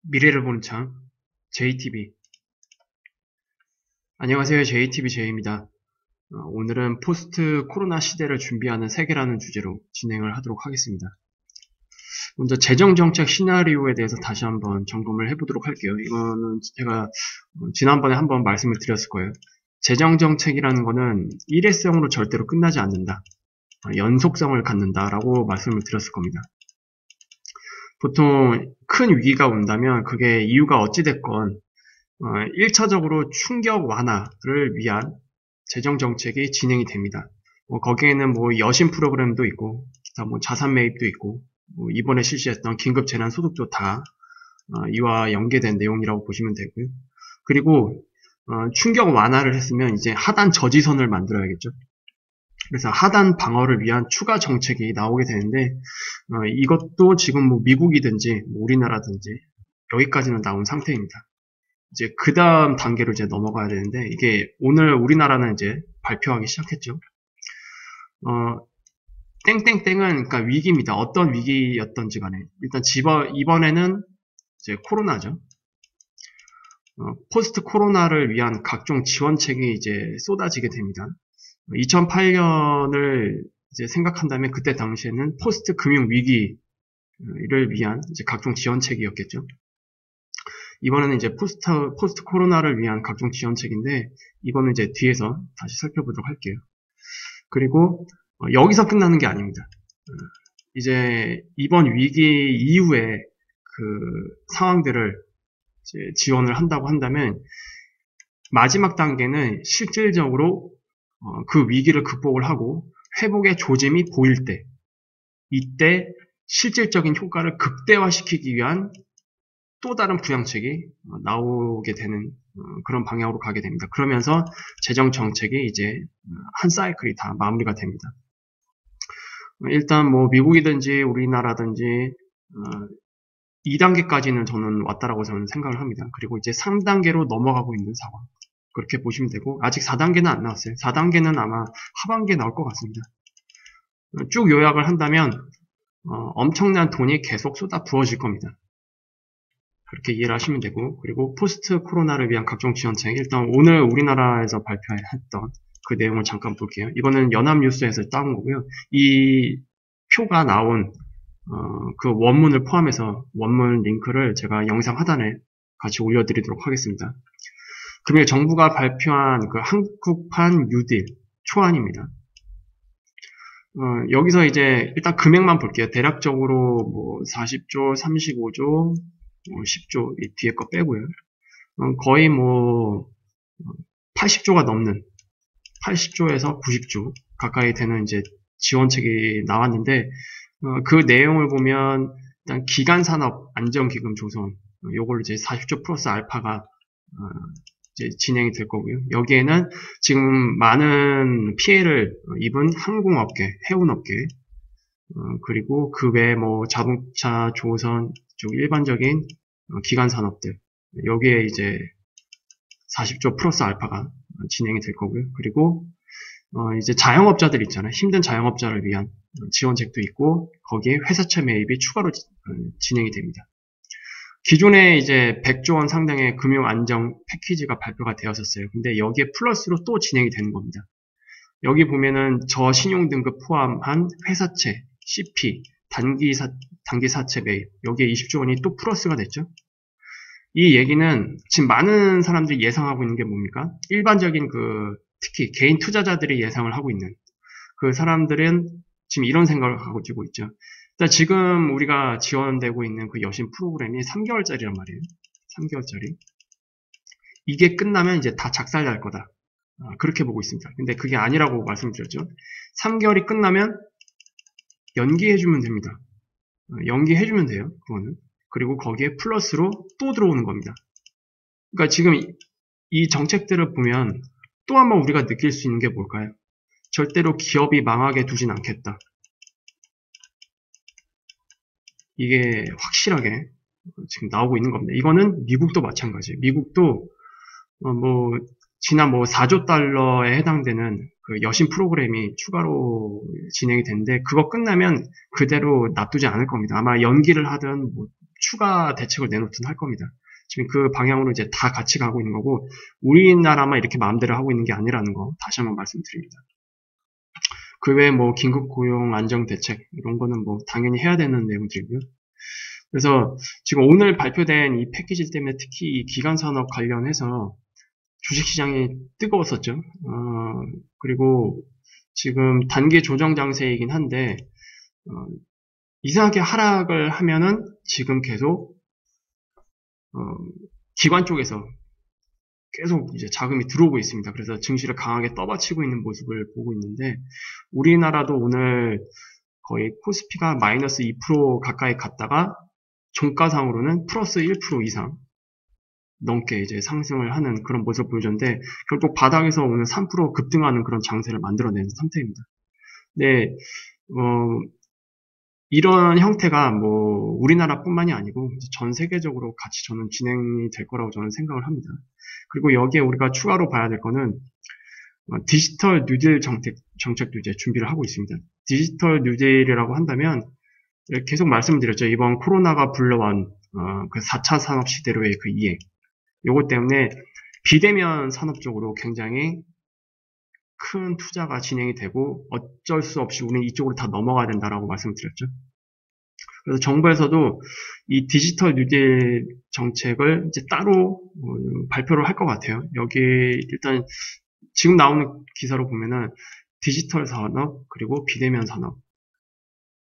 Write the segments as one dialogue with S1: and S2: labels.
S1: 미래를 보는 창 JTB. 안녕하세요. JTB 제이입니다. 오늘은 포스트 코로나 시대를 준비하는 세계라는 주제로 진행을 하도록 하겠습니다. 먼저 재정정책 시나리오에 대해서 다시 한번 점검을 해보도록 할게요. 이거는 제가 지난번에 한번 말씀을 드렸을 거예요. 재정정책이라는 거는 일회성으로 절대로 끝나지 않는다. 연속성을 갖는다라고 말씀을 드렸을 겁니다. 보통 큰 위기가 온다면 그게 이유가 어찌됐건 1차적으로 충격 완화를 위한 재정 정책이 진행이 됩니다. 거기에는 여신 프로그램도 있고, 기타 자산 매입도 있고, 이번에 실시했던 긴급 재난 소득도 다 이와 연계된 내용이라고 보시면 되고요. 그리고 충격 완화를 했으면 이제 하단 저지선을 만들어야겠죠. 그래서 하단 방어를 위한 추가 정책이 나오게 되는데 이것도 지금 미국이든지 우리나라든지 여기까지는 나온 상태입니다. 이제 그 다음 단계로 이제 넘어가야 되는데 이게 오늘 우리나라는 이제 발표하기 시작했죠. 땡땡땡은 그러니까 위기입니다. 어떤 위기였던지 간에 일단 이번에는 이제 코로나죠. 포스트 코로나를 위한 각종 지원책이 이제 쏟아지게 됩니다. 2008년을 이제 생각한다면 그때 당시에는 포스트 금융 위기를 위한 이제 각종 지원책이었겠죠. 이번에는 이제 포스트 코로나를 위한 각종 지원책인데 이거는 이제 뒤에서 다시 살펴보도록 할게요. 그리고 여기서 끝나는 게 아닙니다. 이제 이번 위기 이후에 그 상황들을 이제 지원을 한다고 한다면 마지막 단계는 실질적으로 그 위기를 극복을 하고 회복의 조짐이 보일 때 이때 실질적인 효과를 극대화시키기 위한 또 다른 부양책이 나오게 되는 그런 방향으로 가게 됩니다. 그러면서 재정 정책이 이제 한 사이클이 다 마무리가 됩니다. 일단 미국이든지 우리나라든지 2단계까지는 저는 왔다라고 저는 생각을 합니다. 그리고 이제 3단계로 넘어가고 있는 상황. 그렇게 보시면 되고 아직 4단계는 안 나왔어요. 4단계는 아마 하반기에 나올 것 같습니다. 쭉 요약을 한다면 엄청난 돈이 계속 쏟아 부어질 겁니다. 그렇게 이해를 하시면 되고 그리고 포스트 코로나를 위한 각종 지원책 일단 오늘 우리나라에서 발표했던 그 내용을 잠깐 볼게요. 이거는 연합뉴스에서 따온 거고요. 이 표가 나온 그 원문을 포함해서 원문 링크를 제가 영상 하단에 같이 올려드리도록 하겠습니다. 금일 정부가 발표한 그 한국판 뉴딜 초안입니다. 여기서 이제 일단 금액만 볼게요. 대략적으로 40조, 35조, 10조 이 뒤에 거 빼고요. 거의 80조가 넘는 80조에서 90조 가까이 되는 이제 지원책이 나왔는데 그 내용을 보면 일단 기간산업 안정기금 조성 요걸 이제 40조 플러스 알파가 이제 진행이 될 거고요. 여기에는 지금 많은 피해를 입은 항공업계, 해운업계 그리고 그 외에 자동차, 조선 쪽 일반적인 기간 산업들 여기에 이제 40조 플러스 알파가 진행이 될 거고요. 그리고 이제 자영업자들 있잖아요. 힘든 자영업자를 위한 지원책도 있고 거기에 회사채 매입이 추가로 진행이 됩니다. 기존에 이제 100조 원 상당의 금융 안정 패키지가 발표가 되었었어요. 근데 여기에 플러스로 또 진행이 되는 겁니다. 여기 보면은 저신용 등급 포함한 회사채, CP, 단기 사채 매입 여기에 20조 원이 또 플러스가 됐죠. 이 얘기는 지금 많은 사람들이 예상하고 있는 게 뭡니까? 일반적인 특히 개인 투자자들이 예상을 하고 있는 그 사람들은 지금 이런 생각을 가지고 있죠. 일단 지금 우리가 지원되고 있는 그 여신 프로그램이 3개월짜리란 말이에요. 3개월짜리. 이게 끝나면 이제 다 작살날 거다. 그렇게 보고 있습니다. 근데 그게 아니라고 말씀드렸죠. 3개월이 끝나면 연기해주면 됩니다. 연기해주면 돼요. 그거는. 그리고 거기에 플러스로 또 들어오는 겁니다. 그러니까 지금 이 정책들을 보면 또 한 번 우리가 느낄 수 있는 게 뭘까요? 절대로 기업이 망하게 두진 않겠다. 이게 확실하게 지금 나오고 있는 겁니다. 이거는 미국도 마찬가지예요. 미국도 지난 4조 달러에 해당되는 그 여신 프로그램이 추가로 진행이 되는데 그거 끝나면 그대로 놔두지 않을 겁니다. 아마 연기를 하든 추가 대책을 내놓든 할 겁니다. 지금 그 방향으로 이제 다 같이 가고 있는 거고, 우리나라만 이렇게 마음대로 하고 있는 게 아니라는 거 다시 한번 말씀드립니다. 그 외에 뭐 긴급 고용 안정 대책 이런 거는 뭐 당연히 해야 되는 내용들이고요. 그래서 지금 오늘 발표된 이 패키지 때문에 특히 이 기간 산업 관련해서 주식시장이 뜨거웠었죠. 그리고 지금 단기 조정 장세이긴 한데 이상하게 하락을 하면은 지금 계속 기관 쪽에서 계속 이제 자금이 들어오고 있습니다. 그래서 증시를 강하게 떠받치고 있는 모습을 보고 있는데 우리나라도 오늘 거의 코스피가 마이너스 2% 가까이 갔다가 종가상으로는 플러스 1% 이상 넘게 이제 상승을 하는 그런 모습을 보여줬는데 결국 바닥에서 오늘 3% 급등하는 그런 장세를 만들어낸 상태입니다. 근데 이런 형태가 뭐 우리나라뿐만이 아니고 전 세계적으로 같이 저는 진행이 될 거라고 저는 생각을 합니다. 그리고 여기에 우리가 추가로 봐야 될 거는 디지털 뉴딜 정책도 이제 준비를 하고 있습니다. 디지털 뉴딜이라고 한다면 계속 말씀드렸죠. 이번 코로나가 불러온 그 4차 산업 시대로의 그 이행. 요것 때문에 비대면 산업 쪽으로 굉장히 큰 투자가 진행이 되고 어쩔 수 없이 우리는 이쪽으로 다 넘어가야 된다라고 말씀드렸죠. 그래서 정부에서도 이 디지털 뉴딜 정책을 이제 따로 발표를 할 것 같아요. 여기 일단 지금 나오는 기사로 보면은 디지털 산업 그리고 비대면 산업.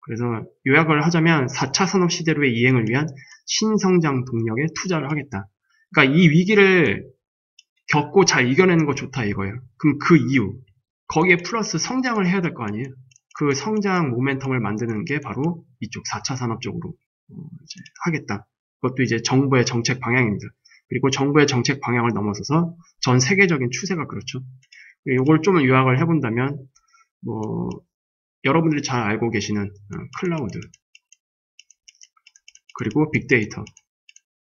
S1: 그래서 요약을 하자면 4차 산업 시대로의 이행을 위한 신성장 동력에 투자를 하겠다. 그러니까 이 위기를 겪고 잘 이겨내는 거 좋다 이거예요. 그럼 그 이유 거기에 플러스 성장을 해야 될 거 아니에요. 그 성장 모멘텀을 만드는 게 바로 이쪽 4차 산업 쪽으로 이제 하겠다. 그것도 이제 정부의 정책 방향입니다. 그리고 정부의 정책 방향을 넘어서서 전 세계적인 추세가 그렇죠. 이걸 좀 요약을 해본다면 뭐 여러분들이 잘 알고 계시는 클라우드 그리고 빅데이터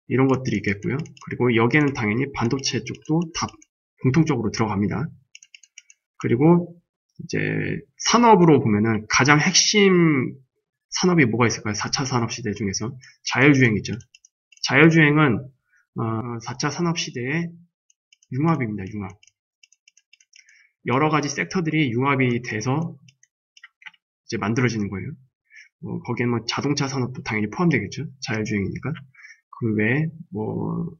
S1: 이런 것들이 있겠고요. 그리고 여기에는 당연히 반도체 쪽도 다 공통적으로 들어갑니다. 그리고 이제 산업으로 보면은 가장 핵심 산업이 뭐가 있을까요? 4차 산업 시대 중에서 자율주행이죠. 자율주행은 4차 산업 시대의 융합입니다. 융합. 여러 가지 섹터들이 융합이 돼서 이제 만들어지는 거예요. 거기에 뭐 자동차 산업도 당연히 포함되겠죠. 자율주행이니까. 그 외에 뭐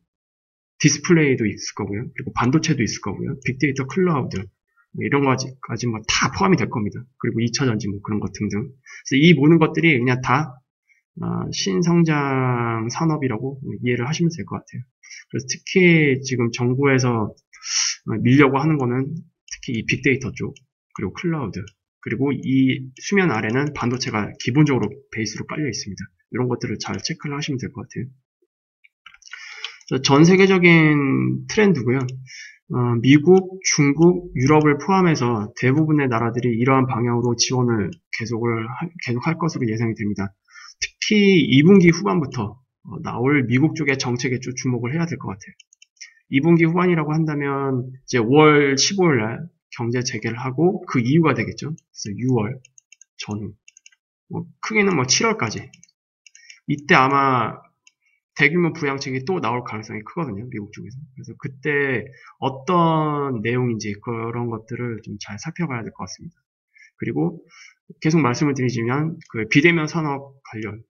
S1: 디스플레이도 있을 거고요. 그리고 반도체도 있을 거고요. 빅데이터, 클라우드 이런 거까지 뭐 다 포함이 될 겁니다. 그리고 2차 전지 뭐 그런 것 등등. 그래서 이 모든 것들이 그냥 다 신성장 산업이라고 이해를 하시면 될 것 같아요. 그래서 특히 지금 정부에서 밀려고 하는 거는 특히 이 빅데이터 쪽 그리고 클라우드 그리고 이 수면 아래는 반도체가 기본적으로 베이스로 깔려 있습니다. 이런 것들을 잘 체크를 하시면 될 것 같아요. 전 세계적인 트렌드고요. 미국, 중국, 유럽을 포함해서 대부분의 나라들이 이러한 방향으로 지원을 계속할 것으로 예상이 됩니다. 특히 2분기 후반부터 나올 미국 쪽의 정책에 좀 주목을 해야 될 것 같아요. 2분기 후반이라고 한다면 이제 5월 15일 날 경제 재개를 하고 그 이유가 되겠죠. 그래서 6월 전후, 크게는 뭐 7월까지. 이때 아마 대규모 부양책이 또 나올 가능성이 크거든요. 미국 쪽에서. 그래서 그때 어떤 내용인지 그런 것들을 좀 잘 살펴봐야 될 것 같습니다. 그리고 계속 말씀을 드리지만 그 비대면 산업 관련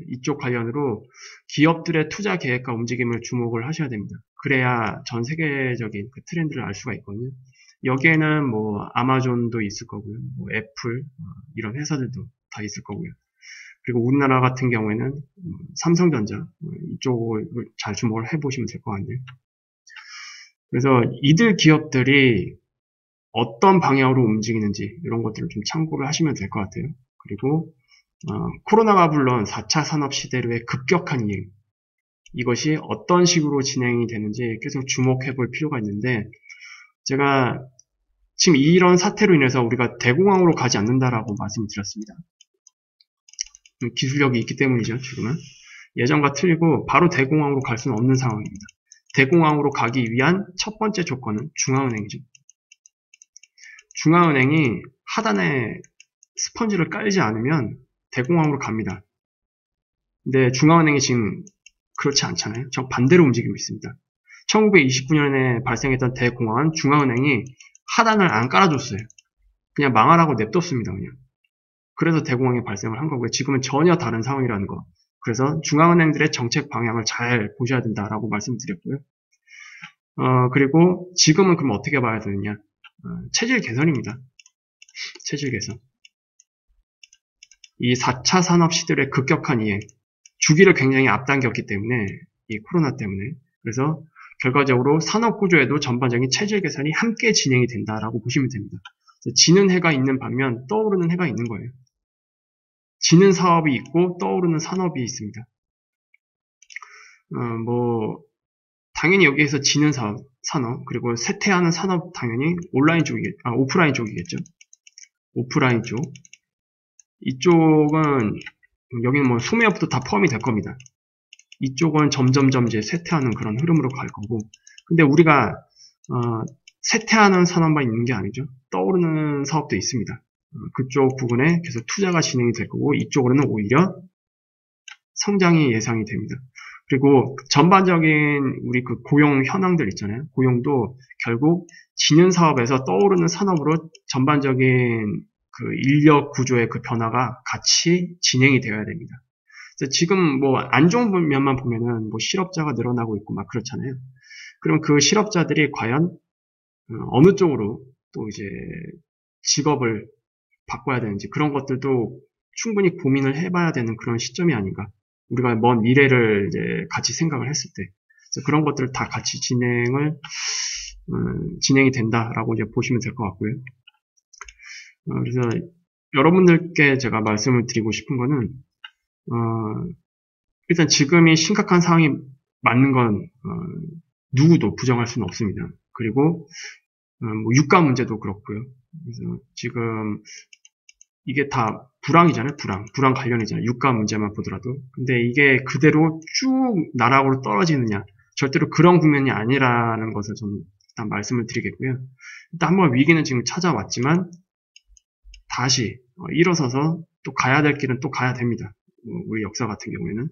S1: 이쪽 관련으로 기업들의 투자 계획과 움직임을 주목을 하셔야 됩니다. 그래야 전 세계적인 그 트렌드를 알 수가 있거든요. 여기에는 뭐 아마존도 있을 거고요. 뭐 애플 이런 회사들도 다 있을 거고요. 그리고 우리나라 같은 경우에는 삼성전자 이쪽을 잘 주목을 해보시면 될 것 같네요. 그래서 이들 기업들이 어떤 방향으로 움직이는지 이런 것들을 좀 참고를 하시면 될 것 같아요. 그리고 코로나가 불러온 4차 산업 시대로의 급격한 이행 이것이 어떤 식으로 진행이 되는지 계속 주목해 볼 필요가 있는데 제가 지금 이런 사태로 인해서 우리가 대공황으로 가지 않는다라고 말씀드렸습니다. 기술력이 있기 때문이죠. 지금은 예전과 틀리고 바로 대공황으로 갈 수는 없는 상황입니다. 대공황으로 가기 위한 첫 번째 조건은 중앙은행이죠. 중앙은행이 하단에 스펀지를 깔지 않으면 대공황으로 갑니다. 근데 중앙은행이 지금 그렇지 않잖아요. 정반대로 움직이고 있습니다. 1929년에 발생했던 대공황은 중앙은행이 하단을 안 깔아줬어요. 그냥 망하라고 냅뒀습니다. 그냥. 그래서 대공황이 발생을 한 거고요. 지금은 전혀 다른 상황이라는 거. 그래서 중앙은행들의 정책 방향을 잘 보셔야 된다라고 말씀드렸고요. 그리고 지금은 그럼 어떻게 봐야 되느냐. 체질 개선입니다. 체질 개선. 이 4차 산업 시대의 급격한 이행, 주기를 굉장히 앞당겼기 때문에, 이 코로나 때문에. 그래서 결과적으로 산업 구조에도 전반적인 체질 개선이 함께 진행이 된다라고 보시면 됩니다. 지는 해가 있는 반면 떠오르는 해가 있는 거예요. 지는 사업이 있고 떠오르는 산업이 있습니다. 당연히 여기에서 지는 산업, 그리고 쇠퇴하는 산업 당연히 오프라인 쪽이겠죠. 오프라인 쪽. 이쪽은, 여기는 뭐 소매업도 다 포함이 될 겁니다. 이쪽은 점점점 이제 쇠퇴하는 그런 흐름으로 갈 거고. 근데 우리가, 쇠퇴하는 산업만 있는 게 아니죠. 떠오르는 사업도 있습니다. 그쪽 부분에 계속 투자가 진행이 될 거고, 이쪽으로는 오히려 성장이 예상이 됩니다. 그리고 전반적인 우리 그 고용 현황들 있잖아요. 고용도 결국 지는 사업에서 떠오르는 산업으로 전반적인 그 인력 구조의 그 변화가 같이 진행이 되어야 됩니다. 지금 뭐 안 좋은 면만 보면은 뭐 실업자가 늘어나고 있고 막 그렇잖아요. 그럼 그 실업자들이 과연 어느 쪽으로 또 이제 직업을 바꿔야 되는지 그런 것들도 충분히 고민을 해봐야 되는 그런 시점이 아닌가. 우리가 먼 미래를 이제 같이 생각을 했을 때. 그래서 그런 것들을 다 같이 진행이 된다라고 이제 보시면 될 것 같고요. 그래서 여러분들께 제가 말씀을 드리고 싶은 거는, 일단 지금이 심각한 상황이 맞는 건, 누구도 부정할 수는 없습니다. 그리고, 뭐 유가 문제도 그렇고요. 그래서 지금 이게 다 불황이잖아요. 불황 관련이잖아요. 유가 문제만 보더라도. 근데 이게 그대로 쭉 나락으로 떨어지느냐. 절대로 그런 국면이 아니라는 것을 좀 일단 말씀을 드리겠고요. 일단 한번 위기는 지금 찾아왔지만 다시 일어서서 또 가야 될 길은 또 가야 됩니다. 우리 역사 같은 경우에는.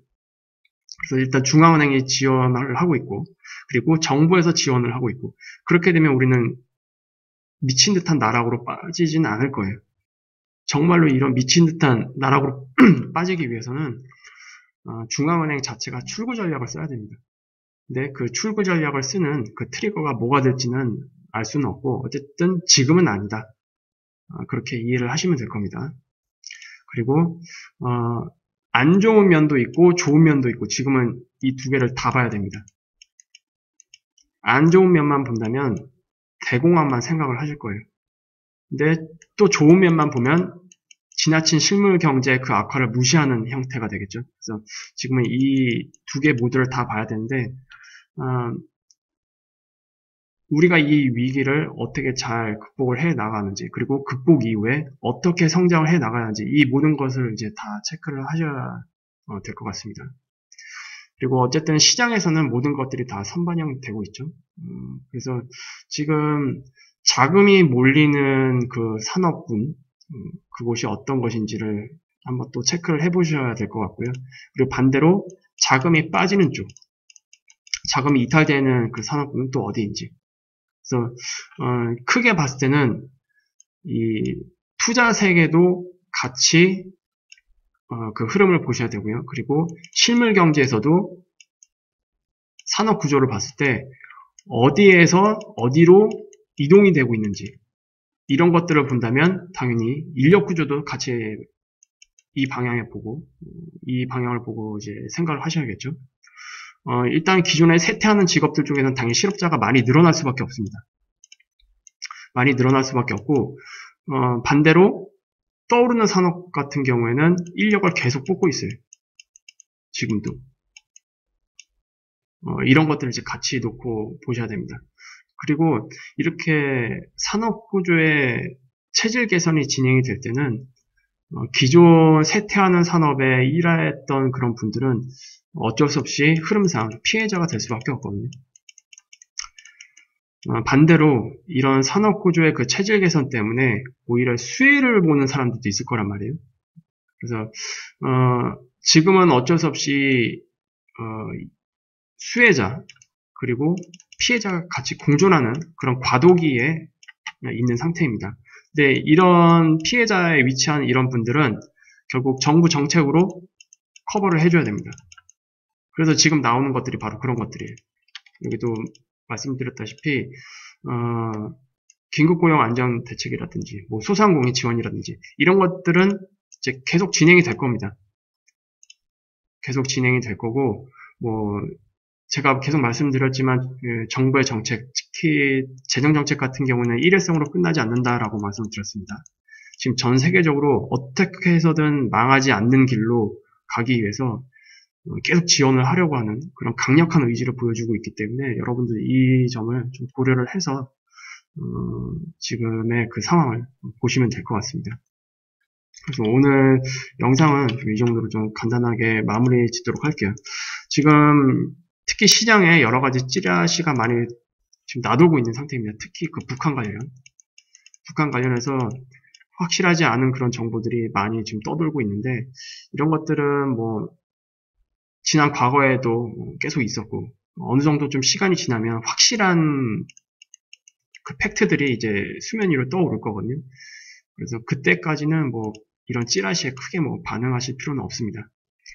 S1: 그래서 일단 중앙은행이 지원을 하고 있고 그리고 정부에서 지원을 하고 있고 그렇게 되면 우리는 미친 듯한 나락으로 빠지지는 않을 거예요. 정말로 이런 미친 듯한 나락으로 빠지기 위해서는 중앙은행 자체가 출구 전략을 써야 됩니다. 근데 그 출구 전략을 쓰는 그 트리거가 뭐가 될지는 알 수는 없고 어쨌든 지금은 아니다. 그렇게 이해를 하시면 될 겁니다. 그리고 안 좋은 면도 있고 좋은 면도 있고 지금은 이 두 개를 다 봐야 됩니다. 안 좋은 면만 본다면 대공황만 생각을 하실 거예요. 근데 또 좋은 면만 보면 지나친 실물 경제의 그 악화를 무시하는 형태가 되겠죠. 그래서 지금은 이 두 개 모두를 다 봐야 되는데 우리가 이 위기를 어떻게 잘 극복을 해 나가는지 그리고 극복 이후에 어떻게 성장을 해 나가야 하는지 이 모든 것을 이제 다 체크를 하셔야 될 것 같습니다. 그리고 어쨌든 시장에서는 모든 것들이 다 선반영되고 있죠. 그래서 지금 자금이 몰리는 그 산업군 그곳이 어떤 것인지를 한번 또 체크를 해보셔야 될 것 같고요. 그리고 반대로 자금이 빠지는 쪽, 자금이 이탈되는 그 산업군은 또 어디인지. 그래서 크게 봤을 때는 이 투자 세계도 같이 그 흐름을 보셔야 되고요. 그리고 실물 경제에서도 산업 구조를 봤을 때 어디에서 어디로 이동이 되고 있는지 이런 것들을 본다면 당연히 인력 구조도 같이 이 방향을 보고 이제 생각을 하셔야겠죠. 일단 기존에 쇠퇴하는 직업들 쪽에서는 당연히 실업자가 많이 늘어날 수밖에 없습니다. 많이 늘어날 수밖에 없고 반대로 떠오르는 산업 같은 경우에는 인력을 계속 뽑고 있어요. 지금도. 이런 것들을 이제 같이 놓고 보셔야 됩니다. 그리고 이렇게 산업 구조의 체질 개선이 진행이 될 때는 기존 쇠퇴하는 산업에 일했던 그런 분들은 어쩔 수 없이 흐름상 피해자가 될 수밖에 없거든요. 반대로 이런 산업 구조의 그 체질 개선 때문에 오히려 수혜를 보는 사람들도 있을 거란 말이에요. 그래서 지금은 어쩔 수 없이 수혜자 그리고 피해자가 같이 공존하는 그런 과도기에 있는 상태입니다. 근데 이런 피해자에 위치한 이런 분들은 결국 정부 정책으로 커버를 해줘야 됩니다. 그래서 지금 나오는 것들이 바로 그런 것들이에요. 여기도 말씀드렸다시피 긴급고용 안정 대책이라든지 뭐 소상공인 지원이라든지 이런 것들은 이제 계속 진행이 될 겁니다. 계속 진행이 될 거고 뭐 제가 계속 말씀드렸지만 그 정부의 정책, 특히 재정정책 같은 경우는 일회성으로 끝나지 않는다라고 말씀을 드렸습니다. 지금 전 세계적으로 어떻게 해서든 망하지 않는 길로 가기 위해서 계속 지원을 하려고 하는 그런 강력한 의지를 보여주고 있기 때문에 여러분들 이 점을 좀 고려를 해서 지금의 그 상황을 보시면 될 것 같습니다. 그래서 오늘 영상은 이 정도로 좀 간단하게 마무리 짓도록 할게요. 지금 특히 시장에 여러 가지 찌라시가 많이 지금 나돌고 있는 상태입니다. 특히 그 북한 관련해서 확실하지 않은 그런 정보들이 많이 지금 떠돌고 있는데 이런 것들은 뭐 지난 과거에도 계속 있었고 어느 정도 좀 시간이 지나면 확실한 그 팩트들이 이제 수면 위로 떠오를 거거든요. 그래서 그때까지는 뭐 이런 찌라시에 크게 뭐 반응하실 필요는 없습니다.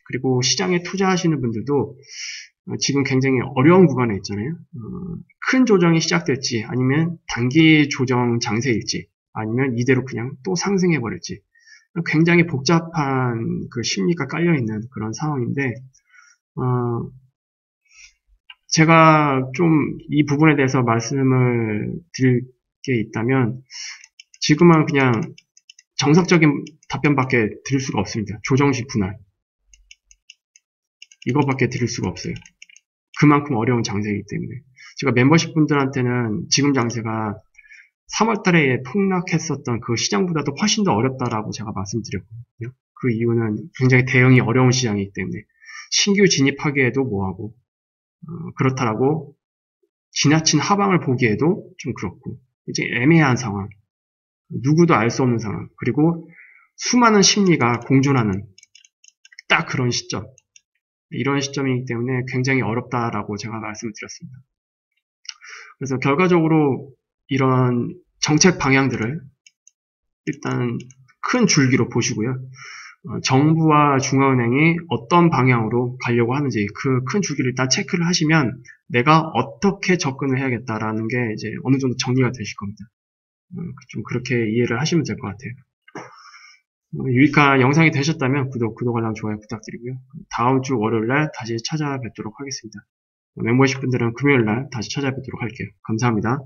S1: 그리고 시장에 투자하시는 분들도 지금 굉장히 어려운 구간에 있잖아요. 큰 조정이 시작될지 아니면 단기 조정 장세일지 아니면 이대로 그냥 또 상승해 버릴지 굉장히 복잡한 그 심리가 깔려있는 그런 상황인데 제가 좀 이 부분에 대해서 말씀을 드릴 게 있다면 지금은 그냥 정석적인 답변밖에 드릴 수가 없습니다. 조정식 분할 이거밖에 드릴 수가 없어요. 그만큼 어려운 장세이기 때문에 제가 멤버십 분들한테는 지금 장세가 3월달에 폭락했었던 그 시장보다도 훨씬 더 어렵다라고 제가 말씀드렸거든요. 그 이유는 굉장히 대응이 어려운 시장이기 때문에 신규 진입하기에도 뭐하고 그렇다라고 지나친 하방을 보기에도 좀 그렇고 이제 애매한 상황, 누구도 알 수 없는 상황, 그리고 수많은 심리가 공존하는 딱 그런 시점, 이런 시점이기 때문에 굉장히 어렵다라고 제가 말씀을 드렸습니다. 그래서 결과적으로 이런 정책 방향들을 일단 큰 줄기로 보시고요. 정부와 중앙은행이 어떤 방향으로 가려고 하는지 그 큰 줄기를 일단 체크를 하시면 내가 어떻게 접근을 해야겠다라는 게 이제 어느 정도 정리가 되실 겁니다. 좀 그렇게 이해를 하시면 될 것 같아요. 유익한 영상이 되셨다면 구독, 알람, 좋아요 부탁드리고요. 다음 주 월요일날 다시 찾아뵙도록 하겠습니다. 멤버십 분들은 금요일날 다시 찾아뵙도록 할게요. 감사합니다.